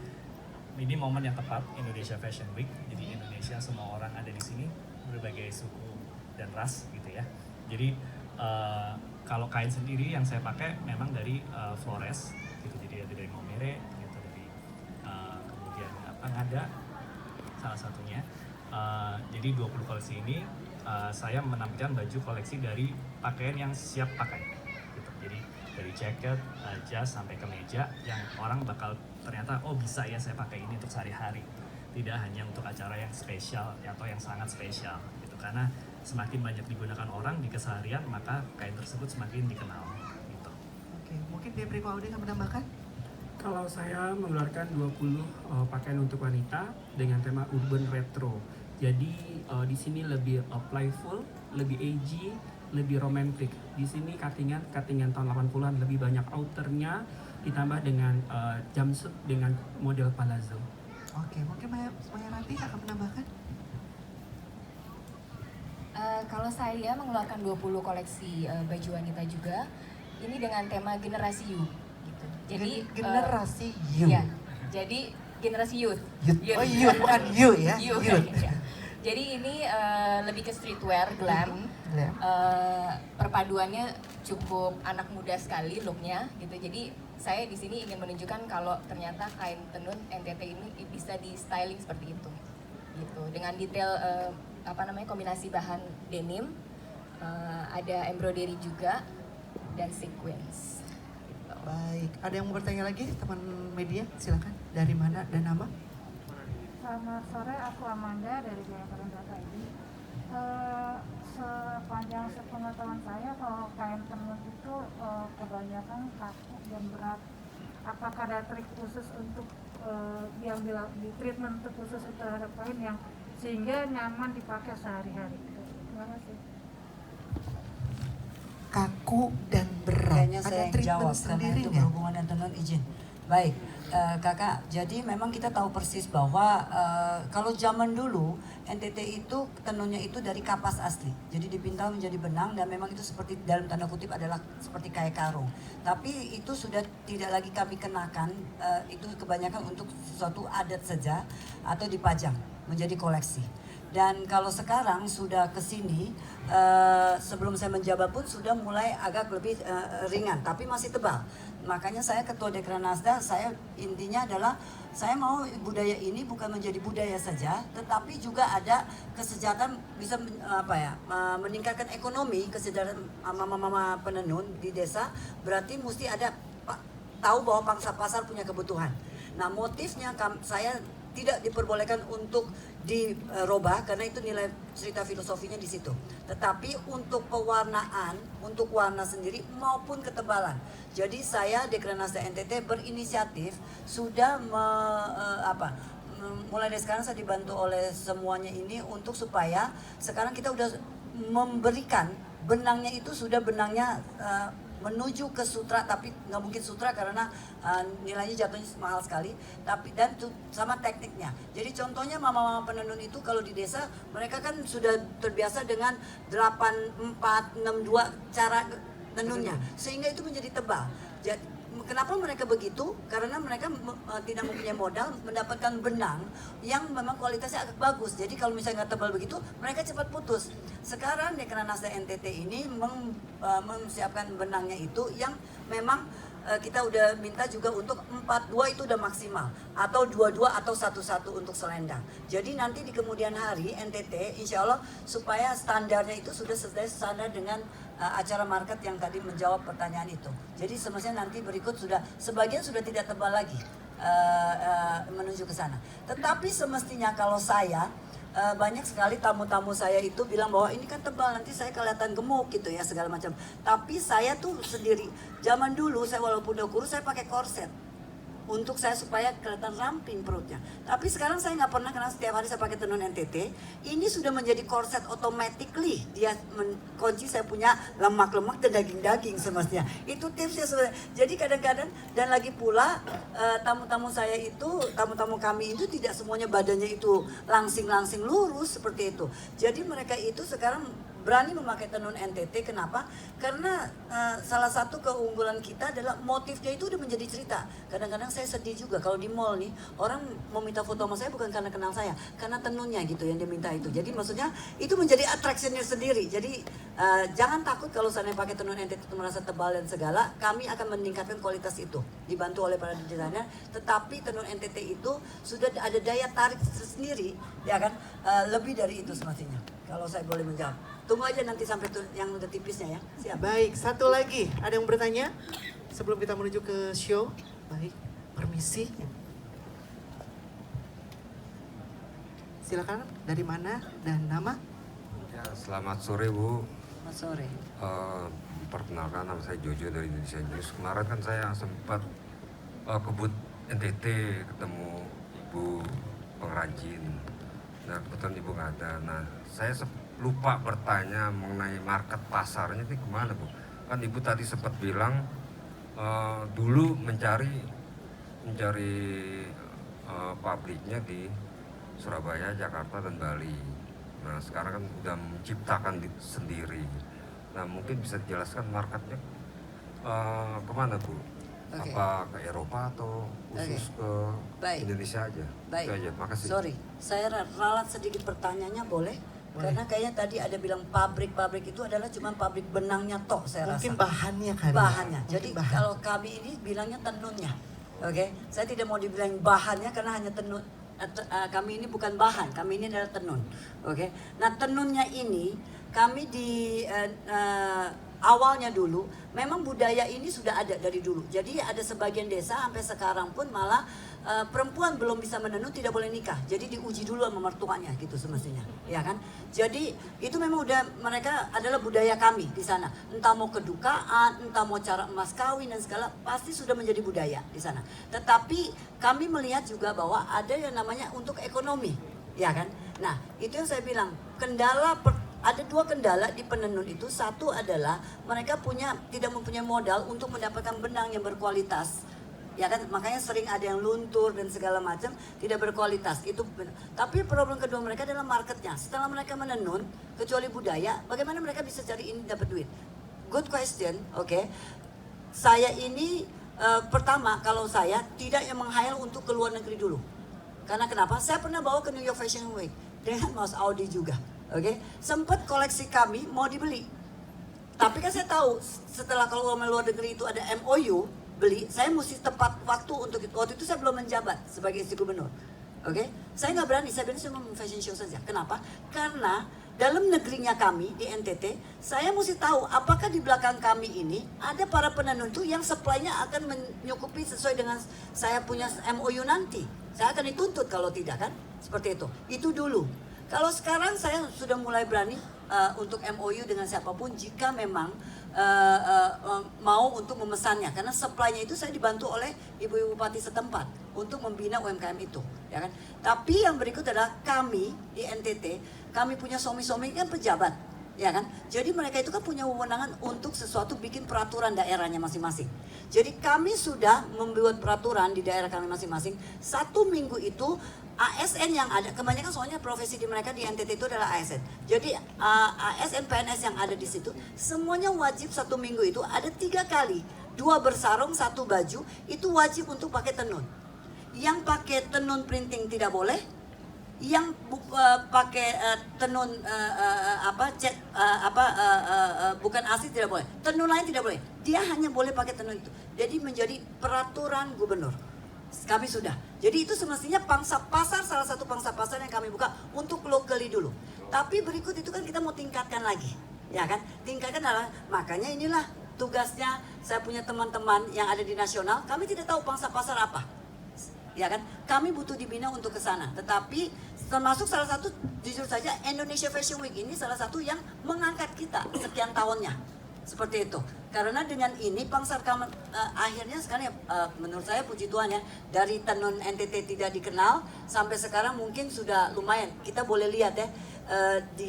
ini momen yang tepat, Indonesia Fashion Week. Jadi Indonesia semua orang ada di sini, berbagai suku dan ras gitu ya. Jadi kalau kain sendiri yang saya pakai memang dari Flores gitu. Jadi ada dari Momere gitu, dari kemudian Ngada salah satunya. Jadi 20 koleksi ini saya menampilkan baju koleksi dari pakaian yang siap pakai gitu. Jadi dari jaket, jas sampai ke meja yang orang bakal ternyata oh bisa ya saya pakai ini untuk sehari-hari, tidak hanya untuk acara yang spesial atau yang sangat spesial gitu. Karena semakin banyak digunakan orang di keseharian, maka kain tersebut semakin dikenal gitu. Oke. Oke, mungkin Depriko Audi akan menambahkan? Kalau saya mengeluarkan 20 pakaian untuk wanita dengan tema urban retro. Jadi di sini lebih playful, lebih edgy, lebih romantic. Di sini cuttingan tahun 80-an, lebih banyak outernya ditambah dengan jumpsuit dengan model palazzo. Oke, mungkin Maya Rati akan menambahkan? Kalau saya mengeluarkan 20 koleksi baju wanita juga, ini dengan tema generasi youth gitu. Jadi generasi youth. Iya. Jadi generasi youth. Oh, youth bukan you ya. Youth. Ya. Jadi ini lebih ke streetwear, glam. Perpaduannya cukup anak muda sekali looknya gitu. Jadi saya di sini ingin menunjukkan kalau ternyata kain tenun NTT ini bisa di styling seperti itu. Gitu. Dengan detail kombinasi bahan denim, ada embroidery juga dan sequins. Baik, ada yang mau bertanya lagi teman media? Silakan. Dari mana dan nama? Selamat sore, aku Amanda dari Jayapura.id. Sepanjang sepengetahuan saya, kalau kain tenun itu kebanyakan kaku dan berat. Apakah ada trik khusus untuk yang di treatment khusus terhadap kain yang sehingga nyaman dipakai sehari-hari? Terima kasih. Kaku dan berat. Kayaknya saya yang jawab karena itu berhubungan dengan tenun izin. Baik, kakak. Jadi memang kita tahu persis bahwa kalau zaman dulu NTT itu tenunnya itu dari kapas asli. Jadi dipintal menjadi benang dan memang itu seperti dalam tanda kutip adalah seperti kayak karung. Tapi itu sudah tidak lagi kami kenakan. Itu kebanyakan untuk sesuatu adat saja atau dipajang menjadi koleksi. Dan kalau sekarang sudah ke sini, sebelum saya menjabat pun sudah mulai agak lebih ringan, tapi masih tebal. Makanya saya ketua Dekranasda, saya intinya adalah saya mau budaya ini bukan menjadi budaya saja, tetapi juga ada kesejahteraan, bisa meningkatkan ekonomi, kesejahteraan mama-mama penenun di desa. Berarti mesti ada tahu bahwa pangsa pasar punya kebutuhan. Nah, motifnya saya tidak diperbolehkan untuk dirubah karena itu nilai cerita filosofinya di situ. Tetapi untuk pewarnaan, untuk warna sendiri maupun ketebalan. Jadi saya Dekranasda NTT berinisiatif sudah mulai dari sekarang saya dibantu oleh semuanya ini untuk supaya sekarang kita udah memberikan benangnya itu sudah benangnya menuju ke sutra, tapi nggak mungkin sutra karena nilainya jatuhnya mahal sekali, tapi dan sama tekniknya. Jadi contohnya mama-mama penenun itu kalau di desa mereka kan sudah terbiasa dengan 8-4-6-2 cara tenunnya, sehingga itu menjadi tebal. Jadi, kenapa mereka begitu? Karena mereka tidak mempunyai modal mendapatkan benang yang memang kualitasnya agak bagus. Jadi kalau misalnya nggak tebal begitu, mereka cepat putus. Sekarang Dekranasda NTT ini mempersiapkan benangnya itu yang memang kita udah minta juga untuk 4-2 itu udah maksimal, atau 2-2 atau 1-1 untuk selendang. Jadi nanti di kemudian hari NTT insya Allah supaya standarnya itu sudah sesuai standar dengan acara market yang tadi menjawab pertanyaan itu. Jadi semestinya nanti berikut sudah sebagian sudah tidak tebal lagi menuju ke sana. Tetapi semestinya kalau saya banyak sekali tamu-tamu saya itu bilang bahwa ini kan tebal, nanti saya kelihatan gemuk gitu ya segala macam. Tapi saya tuh sendiri zaman dulu saya walaupun udah kurus saya pakai korset untuk saya supaya kelihatan ramping perutnya. Tapi sekarang saya nggak pernah, karena setiap hari saya pakai tenun NTT. Ini sudah menjadi korset automatically. Dia kunci saya punya lemak-lemak dan daging-daging semestinya. Itu tipsnya sebenarnya. Jadi kadang-kadang dan lagi pula tamu-tamu saya itu, tamu-tamu kami itu tidak semuanya badannya itu langsing-langsing lurus seperti itu. Jadi mereka itu sekarang berani memakai tenun NTT. Kenapa? Karena salah satu keunggulan kita adalah motifnya itu udah menjadi cerita. Kadang-kadang saya sedih juga kalau di mall nih orang mau minta foto sama saya bukan karena kenal saya, karena tenunnya gitu yang dia minta itu. Jadi maksudnya itu menjadi attractionnya sendiri. Jadi jangan takut kalau saya pakai tenun NTT itu merasa tebal dan segala. Kami akan meningkatkan kualitas itu dibantu oleh para desainer. Tetapi tenun NTT itu sudah ada daya tarik sendiri, ya kan? Lebih dari itu semestinya. Kalau saya boleh menjawab. Tunggu aja nanti sampai yang udah tipisnya ya. Siap. Baik, satu lagi. Ada yang bertanya? Sebelum kita menuju ke show. Baik, permisi. Silakan, dari mana dan nama? Ya, selamat sore Bu. Selamat sore. perkenalkan, nama saya Jojo dari Indonesia News. Kemarin kan saya sempat ke booth NTT ketemu ibu pengrajin. Nah kebetulan ibu nggak ada. Nah saya lupa bertanya mengenai market pasarnya itu kemana Bu? Kan ibu tadi sempat bilang dulu mencari pabriknya di Surabaya, Jakarta dan Bali. Nah sekarang kan udah menciptakan sendiri. Nah mungkin bisa dijelaskan marketnya kemana Bu? Oke. Apa ke Eropa atau khusus ke Indonesia aja? Baik. Itu aja, makasih. Sorry, saya ralat sedikit pertanyaannya boleh? Karena kayaknya tadi ada bilang pabrik itu adalah cuma pabrik benangnya toh saya Mungkin rasa. bahannya kali. Bahannya. Mungkin Jadi bahan. kalau kami ini bilangnya tenunnya. Oke, saya tidak mau dibilang bahannya karena hanya tenun. Kami ini bukan bahan, kami ini adalah tenun. Oke. Nah, tenunnya ini kami di awalnya dulu memang budaya ini sudah ada dari dulu. Jadi ada sebagian desa sampai sekarang pun malah perempuan belum bisa menenun tidak boleh nikah. Jadi diuji dulu sama mertuanya gitu semestinya, ya kan? Jadi itu memang udah mereka adalah budaya kami di sana. Entah mau kedukaan, entah mau cara emas kawin dan segala pasti sudah menjadi budaya di sana. Tetapi kami melihat juga bahwa ada yang namanya untuk ekonomi, ya kan? Nah, itu yang saya bilang, ada dua kendala di penenun itu. Satu adalah mereka tidak mempunyai modal untuk mendapatkan benang yang berkualitas. Ya kan, makanya sering ada yang luntur dan segala macam tidak berkualitas. Itu tapi problem kedua mereka adalah marketnya. Setelah mereka menenun, kecuali budaya, bagaimana mereka bisa cari ini dapat duit? Good question, oke. Saya ini pertama kalau saya tidak yang menghayal untuk ke luar negeri dulu. Karena kenapa? Saya pernah bawa ke New York Fashion Week dengan Mas Audi juga. Oke, sempat koleksi kami mau dibeli. Tapi kan saya tahu setelah kalau luar negeri itu ada MOU beli, saya mesti tepat waktu untuk itu. Waktu itu saya belum menjabat sebagai istri gubernur. Oke, saya nggak berani, saya bilang cuma fashion show saja. Kenapa? Karena dalam negerinya kami di NTT, saya mesti tahu apakah di belakang kami ini ada para penenun itu yang supply-nya akan menyukupi sesuai dengan saya punya MOU nanti. Saya akan dituntut kalau tidak kan, seperti itu. Itu dulu. Kalau sekarang saya sudah mulai berani untuk MOU dengan siapapun jika memang mau untuk memesannya, karena supply-nya itu saya dibantu oleh ibu-ibu bupati setempat untuk membina UMKM itu, ya kan. Tapi yang berikut adalah kami di NTT, kami punya suami-suami kan pejabat, ya kan. Jadi mereka itu kan punya wewenangan untuk sesuatu bikin peraturan daerahnya masing-masing. Jadi kami sudah membuat peraturan di daerah kami masing-masing. 1 minggu itu ASN yang ada, kebanyakan soalnya profesi di mereka di NTT itu adalah ASN. Jadi ASN PNS yang ada di situ, semuanya wajib 1 minggu itu ada 3 kali. 2 bersarung, 1 baju, itu wajib untuk pakai tenun. Yang pakai tenun printing tidak boleh. Yang pakai tenun bukan asli tidak boleh. Tenun lain tidak boleh. Dia hanya boleh pakai tenun itu. Jadi menjadi peraturan gubernur. Kami sudah. Jadi itu semestinya pangsa pasar, salah satu pangsa pasar yang kami buka untuk locally dulu. Tapi berikut itu kan kita mau tingkatkan lagi, ya kan? Tingkatkan adalah, makanya inilah tugasnya saya punya teman-teman yang ada di nasional. Kami tidak tahu pangsa pasar apa, ya kan? Kami butuh dibina untuk ke sana. Tetapi termasuk salah satu, jujur saja Indonesia Fashion Week ini salah satu yang mengangkat kita sekian tahunnya. Seperti itu. Karena dengan ini pangsa kami akhirnya sekarang ya menurut saya puji Tuhan ya, dari tenun NTT tidak dikenal sampai sekarang mungkin sudah lumayan. Kita boleh lihat ya,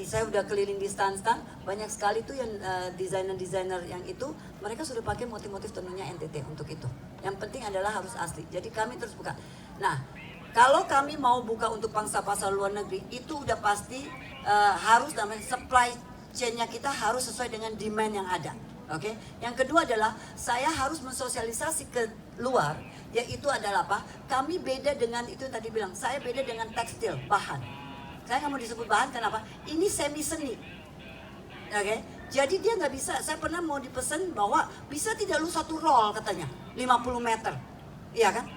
saya udah keliling di stand-stand, banyak sekali tuh yang desainer-desainer yang itu mereka sudah pakai motif-motif tenunnya NTT untuk itu. Yang penting adalah harus asli. Jadi kami terus buka. Nah, kalau kami mau buka untuk pangsa pasar luar negeri itu udah pasti harus namanya supply chain-nya kita harus sesuai dengan demand yang ada. Oke. Yang kedua adalah saya harus mensosialisasi ke luar, yaitu adalah apa? Kami beda dengan itu yang tadi bilang. Saya beda dengan tekstil bahan. Saya nggak mau disebut bahan kenapa? Ini semi seni. Oke. Jadi dia nggak bisa. Saya pernah mau dipesan bahwa bisa tidak lu 1 roll katanya 50 meter, iya kan?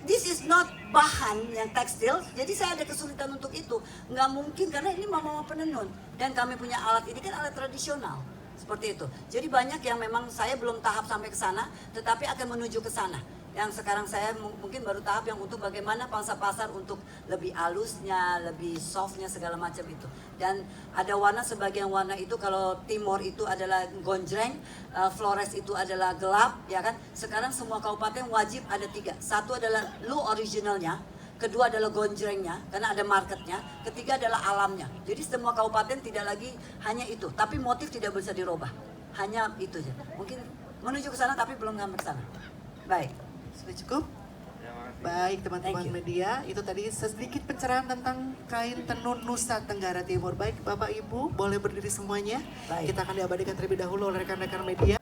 This is not bahan yang tekstil, jadi saya ada kesulitan untuk itu. Nggak mungkin karena ini mama-mama penenun dan kami punya alat ini kan alat tradisional. Seperti itu. Jadi banyak yang memang saya belum tahap sampai ke sana, tetapi akan menuju ke sana. Yang sekarang saya mungkin baru tahap yang untuk bagaimana pangsa pasar untuk lebih halusnya, lebih softnya segala macam itu. Dan ada warna, sebagian warna itu kalau Timor itu adalah gonjreng, Flores itu adalah gelap, ya kan. Sekarang semua kabupaten wajib ada 3. Satu adalah lu originalnya, kedua adalah gonjrengnya karena ada marketnya, ketiga adalah alamnya. Jadi semua kabupaten tidak lagi hanya itu, tapi motif tidak bisa dirubah. Hanya itu saja. Mungkin menuju ke sana tapi belum sampai ke sana. Baik. Sudah cukup? Baik teman-teman media, itu tadi sedikit pencerahan tentang kain tenun Nusa Tenggara Timur. Baik Bapak Ibu, boleh berdiri semuanya. Baik. Kita akan diabadikan terlebih dahulu oleh rekan-rekan media.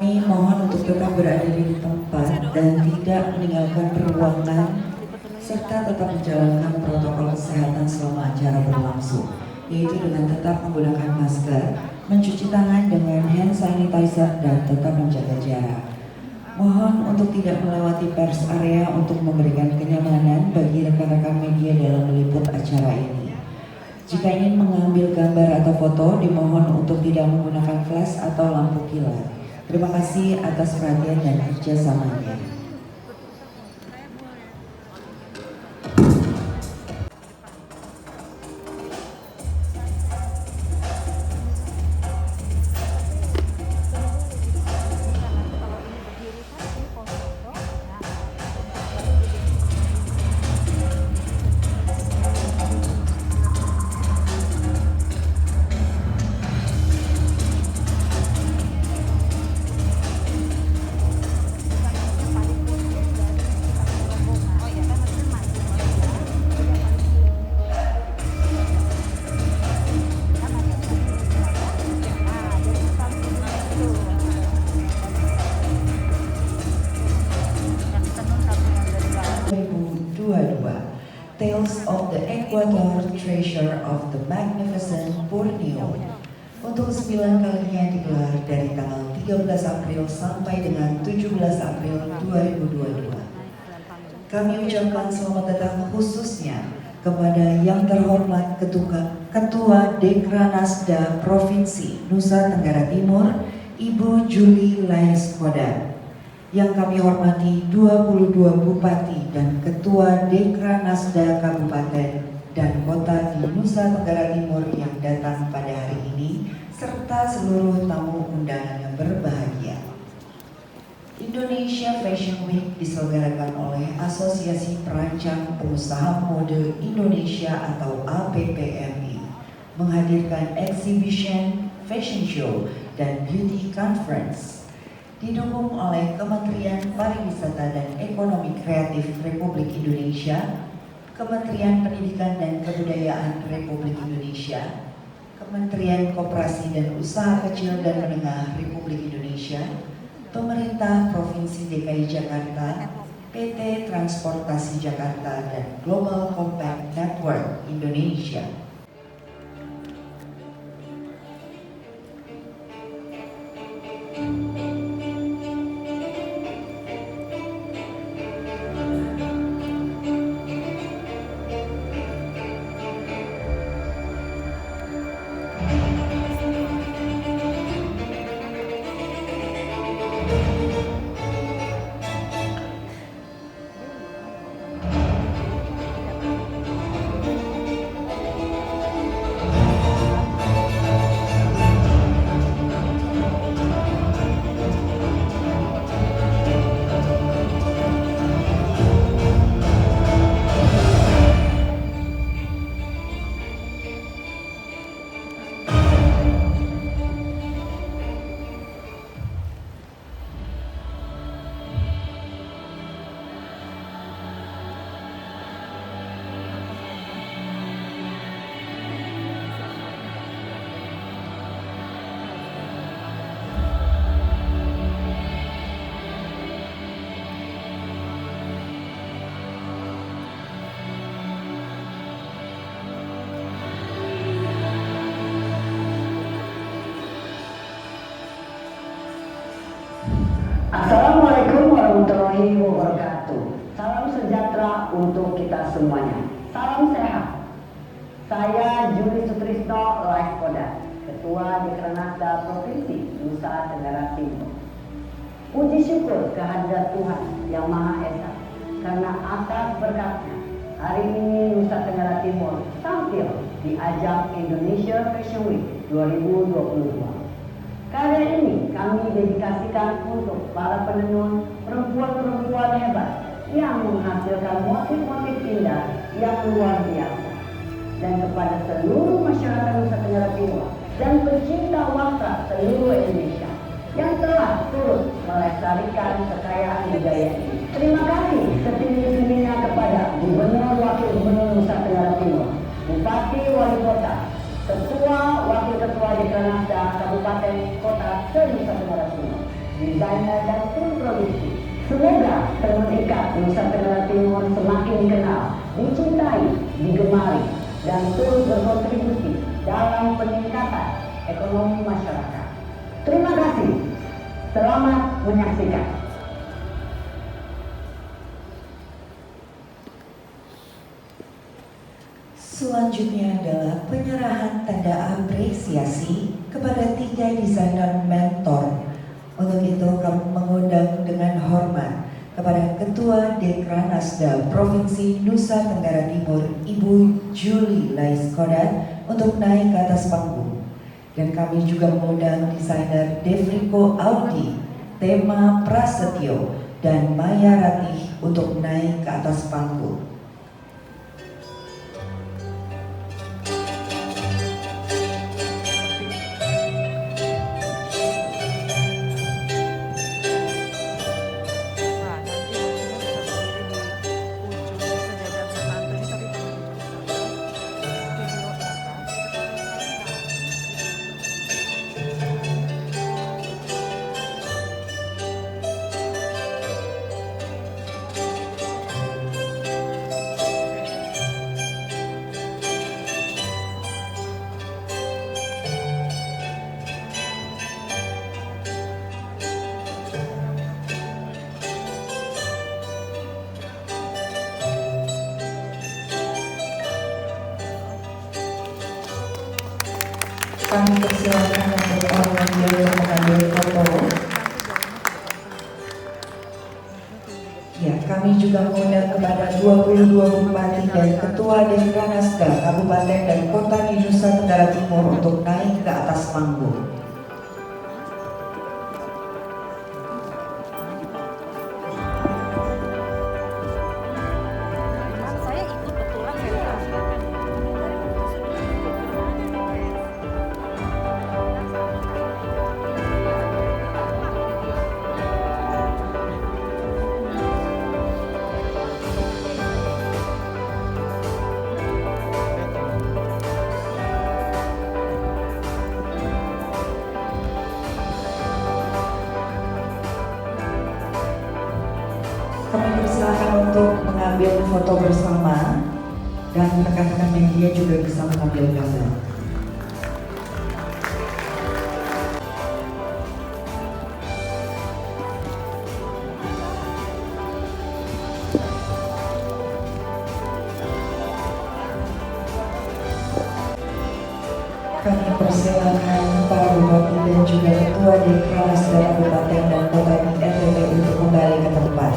Kami mohon untuk tetap berada di tempat dan tidak meninggalkan ruangan serta tetap menjalankan protokol kesehatan selama acara berlangsung, yaitu dengan tetap menggunakan masker, mencuci tangan dengan hand sanitizer, dan tetap menjaga jarak. Mohon untuk tidak melewati pers area untuk memberikan kenyamanan bagi rekan-rekan media dalam meliput acara ini. Jika ingin mengambil gambar atau foto, dimohon untuk tidak menggunakan flash atau lampu kilat. Terima kasih atas perhatian dan kerjasamanya. Tales of the Ecuador Treasure of the Magnificent Borneo untuk 9 kalinya digelar dari tanggal 13 April sampai dengan 17 April 2022. Kami ucapkan selamat datang khususnya kepada yang terhormat Ketua Dekranasda Provinsi Nusa Tenggara Timur, Ibu Julie Laeskoda. Yang kami hormati 22 Bupati dan Ketua Dekranasda Kabupaten dan Kota di Nusa Tenggara Timur yang datang pada hari ini, serta seluruh tamu undangan yang berbahagia. Indonesia Fashion Week diselenggarakan oleh Asosiasi Perancang Pengusaha Mode Indonesia atau APPMI, menghadirkan exhibition, fashion show, dan beauty conference. Didukung oleh Kementerian Pariwisata dan Ekonomi Kreatif Republik Indonesia, Kementerian Pendidikan dan Kebudayaan Republik Indonesia, Kementerian Koperasi dan Usaha Kecil dan Menengah Republik Indonesia, Pemerintah Provinsi DKI Jakarta, PT Transportasi Jakarta, dan Global Compact Network Indonesia. Assalamualaikum warahmatullahi wabarakatuh. Salam sejahtera untuk kita semuanya. Salam sehat. Saya Juli Sutrisno Laiskodat, Ketua Dekranasda Provinsi Nusa Tenggara Timur. Puji syukur kehadirat Tuhan Yang Maha Esa, karena atas berkatnya hari ini Nusa Tenggara Timur tampil di ajang Indonesia Fashion Week 2022. Karya ini kami dedikasikan untuk para penenun perempuan-perempuan hebat yang menghasilkan motif-motif indah yang luar biasa. Dan kepada seluruh masyarakat Nusa Tenggara Timur dan pecinta wastra seluruh Indonesia yang telah turut melestarikan kekayaan budaya ini. Terima kasih setinggi-tingginya kepada Gubernur Wakil Gubernur Nusa Tenggara Timur, Bupati Wali Kota, Ketua Wakil Ketua Dekranasda Kabupaten Kota se-Nusa Tenggara Timur, desainer dan tim produksi. Semoga tenun ikat Nusa Tenggara Timur semakin dikenal, dicintai, digemari, dan terus berkontribusi dalam peningkatan ekonomi masyarakat. Terima kasih. Selamat menyaksikan. Selanjutnya adalah penyerahan tanda apresiasi kepada 3 desainer mentor. Untuk itu kami mengundang dengan hormat kepada Ketua Dekranasda Provinsi Nusa Tenggara Timur, Ibu Juli Laiskodat, untuk naik ke atas panggung. Dan kami juga mengundang desainer Devrico Audi, Tema Prasetyo, dan Maya Ratih untuk naik ke atas panggung. Kami persilakan untuk orang yang mengambil foto. Ya, kami juga mengundang kepada 22 bupati dan ketua Dekranasda Kabupaten dan Kota di Nusa Tenggara Timur untuk naik ke atas panggung. Kami persilakan untuk mengambil foto bersama dan rekan-rekan media juga bisa mengambil gambar. Kami persilakan para bupati dan juga ketua Dekranasda Kabupaten dan Kota di NTB untuk kembali ke tempat.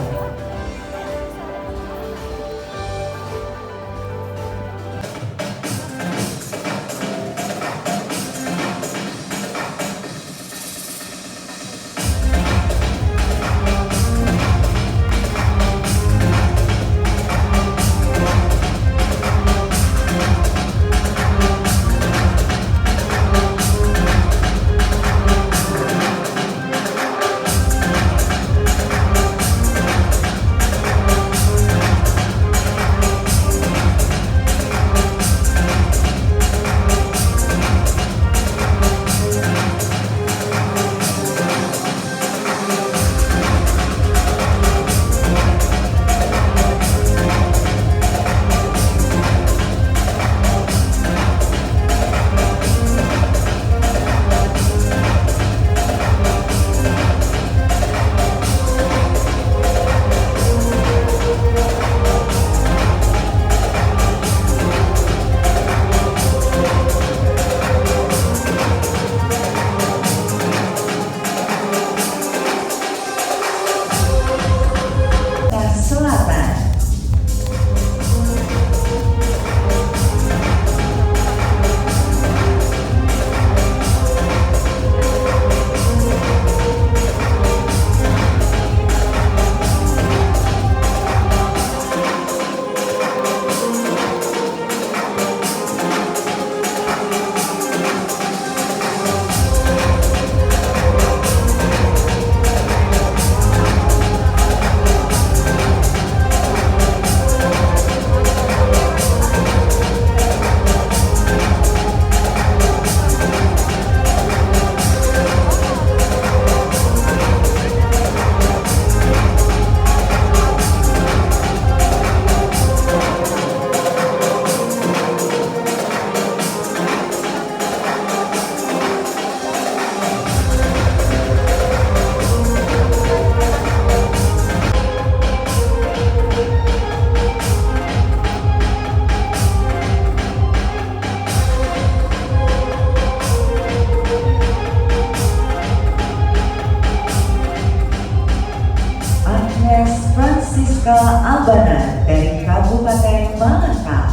Rizka Abana dari Kabupaten Malaka.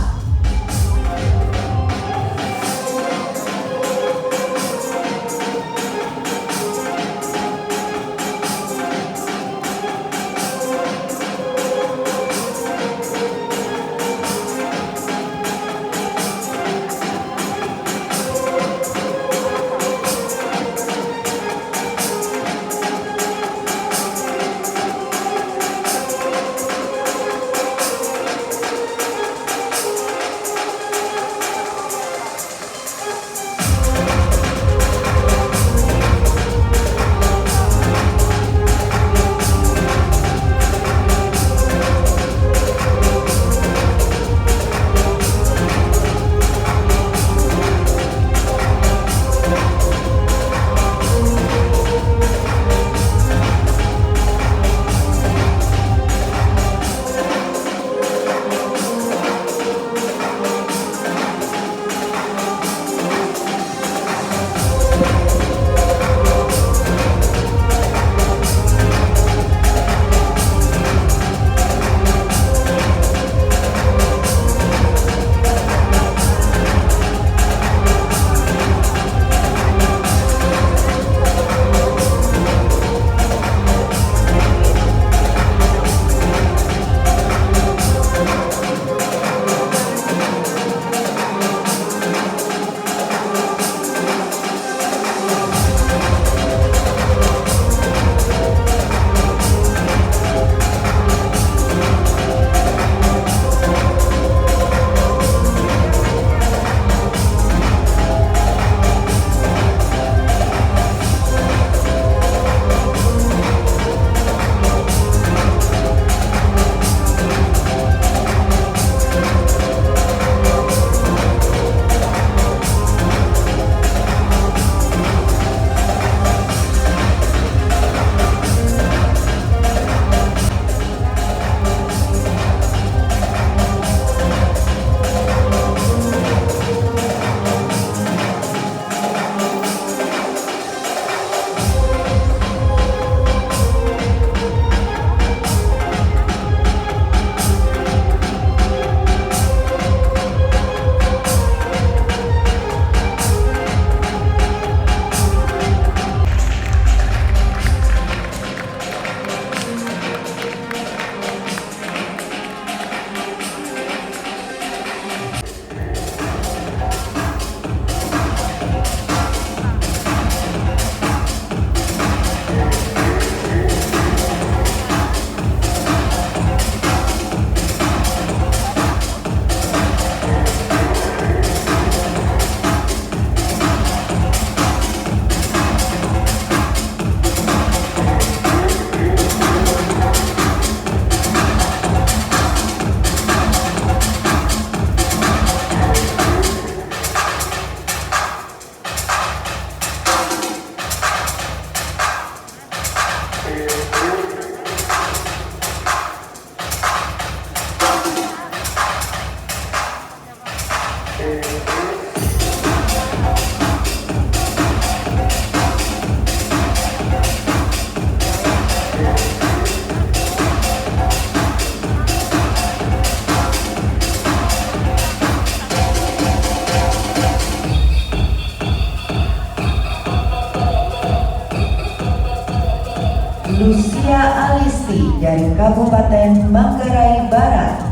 Lucia Alisti dari Kabupaten Manggarai Barat.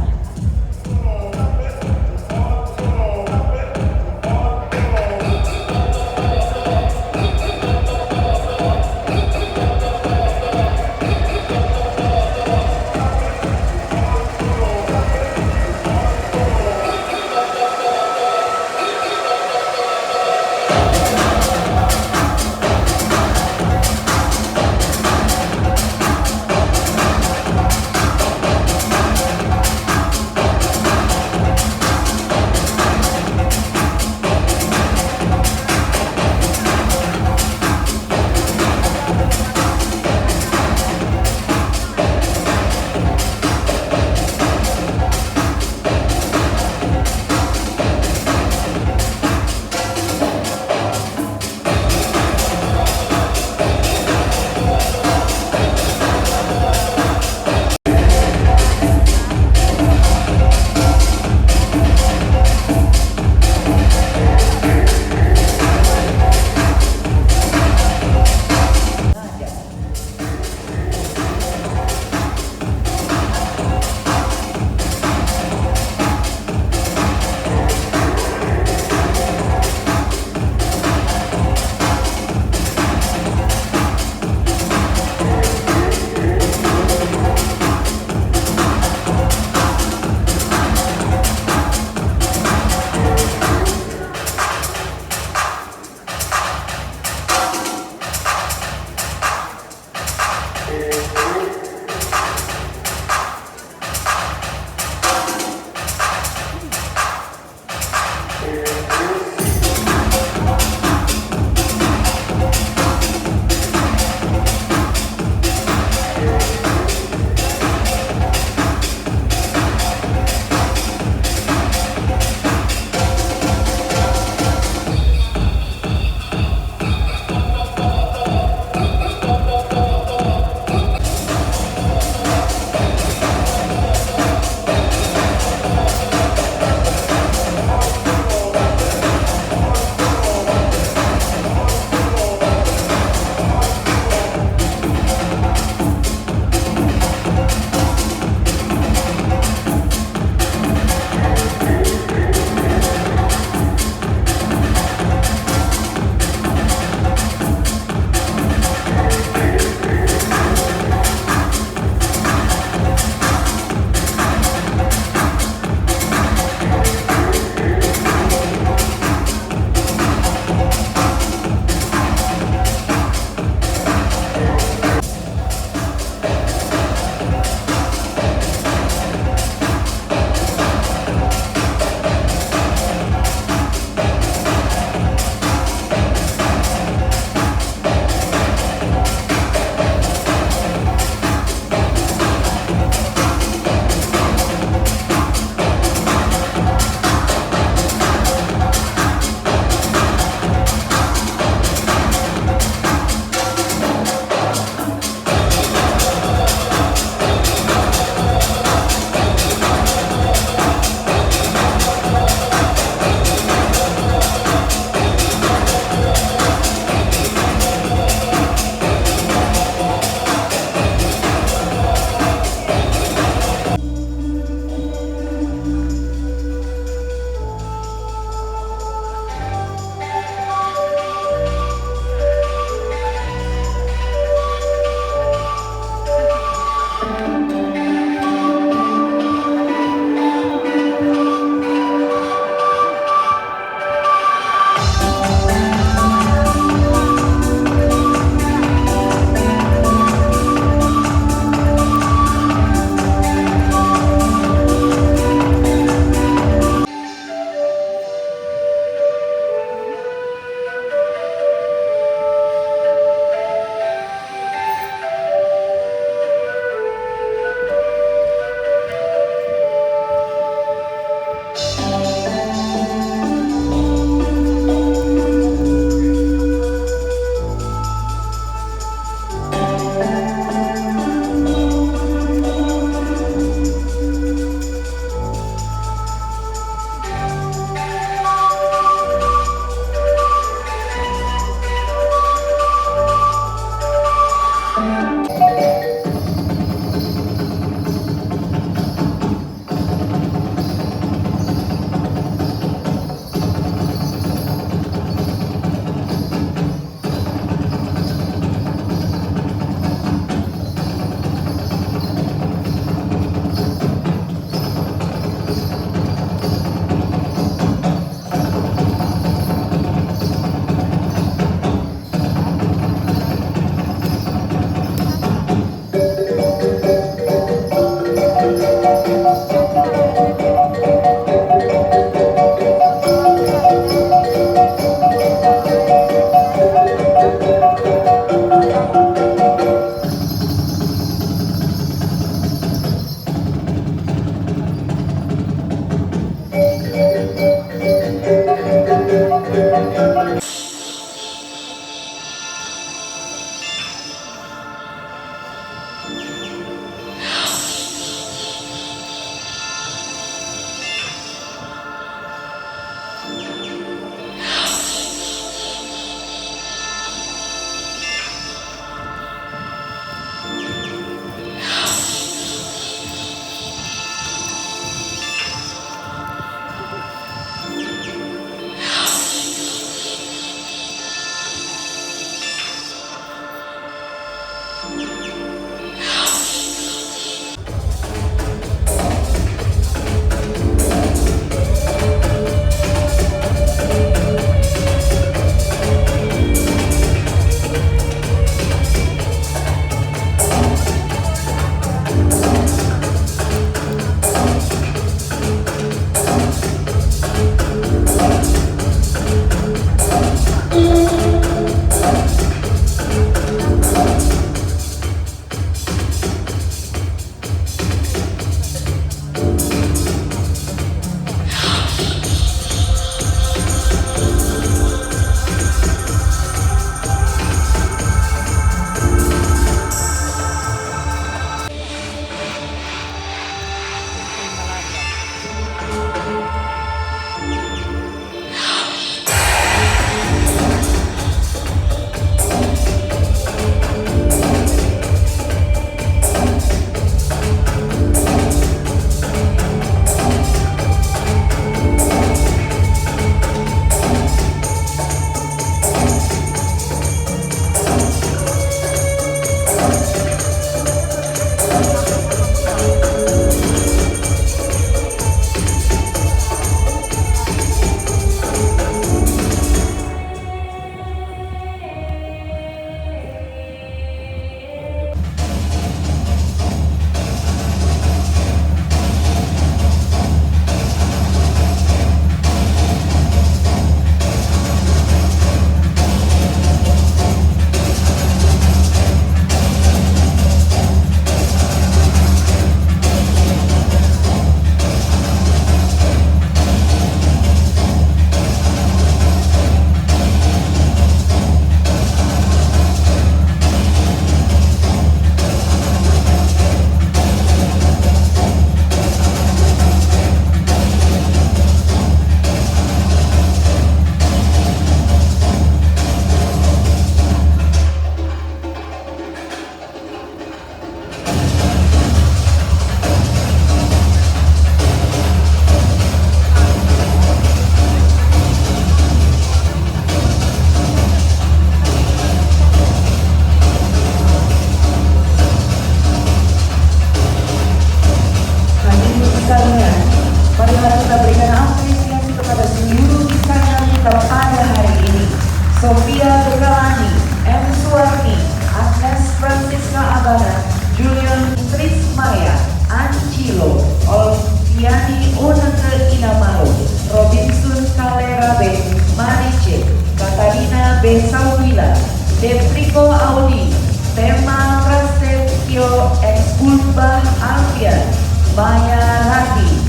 Maya, Angelo, Olviani Onake Inamaro, Robinson Kalerabe, Marice, Katarina Besawila, Defrico Audi, Tema Prasetyo Exkulbah Alfian, Maya Rati.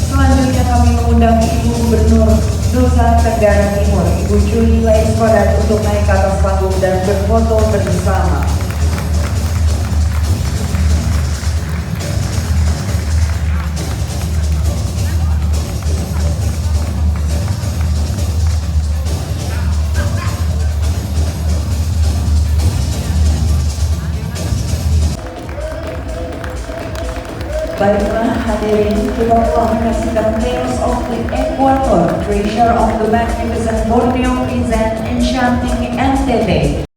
Selanjutnya kami mengundang Ibu Gubernur Nusa Tenggara Timur, Ibu Julie Laiskodat untuk naik ke atas panggung dan berfoto bersama. Baiklah hadirin, kita telah menyaksikan Tales of the Equator, Treasure of the Magnificent Borneo present Enchanting NTT.